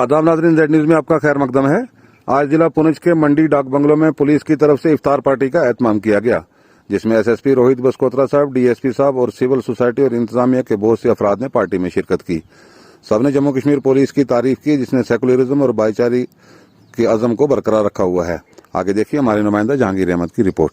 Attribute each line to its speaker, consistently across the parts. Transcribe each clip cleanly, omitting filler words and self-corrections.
Speaker 1: आदाब नाज़रीन, Z news में आपका खैर मकदम है। आज जिला पुंछ के मंडी डाक बंगलों में पुलिस की तरफ से इफ्तार पार्टी का एहतमाम किया गया, जिसमें एसएसपी रोहित बसकोत्रा साहब, डीएसपी साहब और सिविल सोसाइटी और इंतजामिया के बहुत से अफराद ने पार्टी में शिरकत की। सबने जम्मू कश्मीर पुलिस की तारीफ की, जिसने सेकुलरिज्म और भाईचारे के अज़म को बरकरार रखा हुआ है। आगे देखिए हमारे नुमाइंदा जहांगीर अहमद की रिपोर्ट।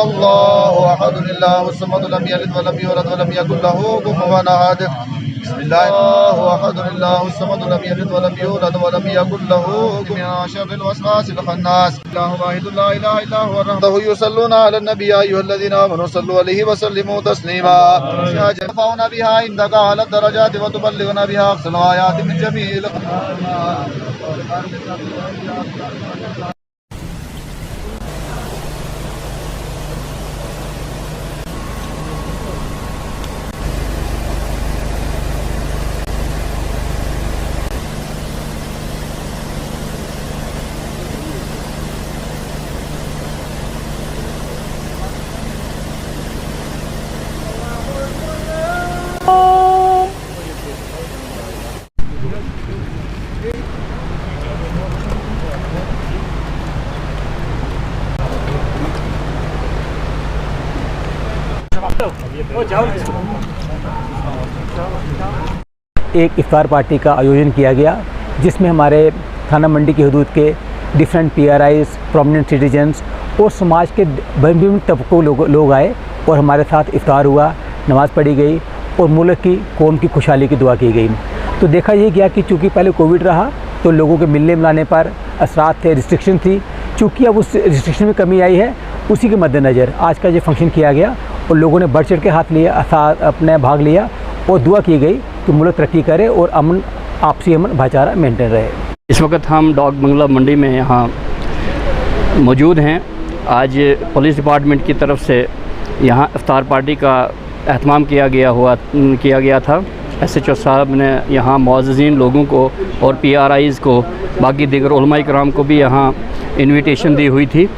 Speaker 2: अल्लाहु अहद अल्लाहु समद लम यलिद वलम यूलद वलम यकुल लहू कुफुवन अहद। बिस्मिल्लाहु अहद अल्लाहु समद लम यलिद वलम यूलद वलम यकुल लहू मिन शर्रिल वसवासिल खन्नास। अल्लाहु वाहिदुल ला इलाहा इल्ला हुवा रहमतहु युसल्लूना अलन नबी या अय्युहल्लज़ीना आमनू सल्लू अलैहि व सल्लिमू तस्लीमा। यरफऊना बिहा इंदका अला दरजाति व तुबल्लिगुना बिहा अक़सल आयाति मिन जमील।
Speaker 3: एक इफ्तार पार्टी का आयोजन किया गया, जिसमें हमारे थाना मंडी की हदूद के डिफरेंट PRIs, प्रोमिनेंट सिटीजन्स और समाज के विभिन्न तबकों लोग आए और हमारे साथ इफ्तार हुआ, नमाज़ पढ़ी गई और मुल्क की कौम की खुशहाली की दुआ की गई। तो देखा ये गया कि चूँकि पहले कोविड रहा तो लोगों के मिलने मिलाने पर असरात थे, रिस्ट्रिक्शन थी। चूँकि अब उस रिस्ट्रिक्शन में कमी आई है, उसी के मद्देनज़र आज का ये फंक्शन किया गया और लोगों ने बढ़ चढ़ के हाथ लिया, अपने भाग लिया और दुआ की गई कि मुल्क तरक्की करे और अमन, आपसी अमन भाईचारा मेंटेन रहे।
Speaker 4: इस वक्त हम डाक बंगला मंडी में यहाँ मौजूद हैं। आज पुलिस डिपार्टमेंट की तरफ से यहाँ इफ्तार पार्टी का एहतमाम किया गया था। SHO साहब ने यहाँ मुअज़्ज़िज़ीन लोगों को और PRIs को, बाकी दीगर उलमा इकराम को भी यहाँ इन्विटेशन दी हुई थी।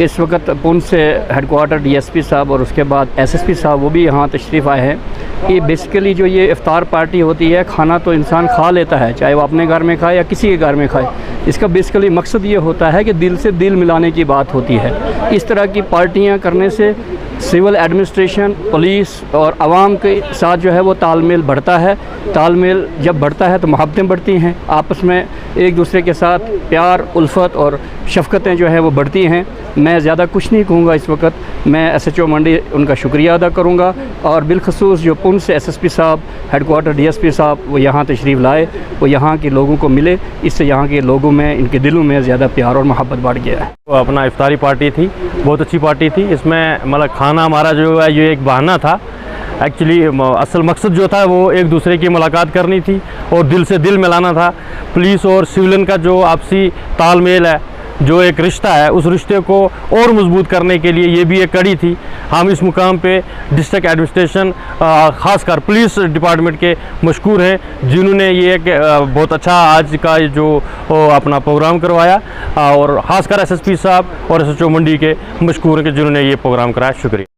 Speaker 4: इस वक्त पुंछ से हेडक्वार्टर DSP साहब और उसके बाद SSP साहब वो भी यहाँ तशरीफ़ आए हैं। कि बेसिकली जो ये इफ्तार पार्टी होती है, खाना तो इंसान खा लेता है, चाहे वो अपने घर में खाए या किसी के घर में खाए। इसका बेसिकली मकसद ये होता है कि दिल से दिल मिलाने की बात होती है। इस तरह की पार्टियाँ करने से सिविल एडमिनिस्ट्रेशन, पुलिस और आवाम के साथ जो है वो तालमेल बढ़ता है। तालमेल जब बढ़ता है तो मोहब्बतें बढ़ती हैं, आपस में एक दूसरे के साथ प्यार, उल्फत और शफ़क़तें जो है वो बढ़ती हैं। मैं ज़्यादा कुछ नहीं कहूँगा इस वक्त। मैं SHO मंडी उनका शुक्रिया अदा करूँगा और बिलखसूस जो पुंछ से SSP साहब, हेडक्वार्टर DSP साहब वो यहाँ तशरीफ़ लाए, वो यहाँ के लोगों को मिले। इससे यहाँ के लोगों में, इनके दिलों में ज़्यादा प्यार और मोहब्बत बढ़ गया है।
Speaker 5: वो अपना इफ्तारी पार्टी थी, बहुत अच्छी पार्टी थी। इसमें मतलब खाना हमारा जो है ये एक बहाना था। एक्चुअली असल मकसद जो था वो एक दूसरे की मुलाकात करनी थी और दिल से दिल मिलाना था। पुलिस और सिविलियन का जो आपसी तालमेल है, जो एक रिश्ता है, उस रिश्ते को और मजबूत करने के लिए ये भी एक कड़ी थी। हम इस मुकाम पे डिस्ट्रिक्ट एडमिनिस्ट्रेशन, ख़ासकर पुलिस डिपार्टमेंट के मशकूर हैं, जिन्होंने ये एक बहुत अच्छा आज का जो अपना प्रोग्राम करवाया, और ख़ासकर SSP साहब और SHO मंडी के मशकूर हैं कि जिन्होंने ये प्रोग्राम कराया। शुक्रिया।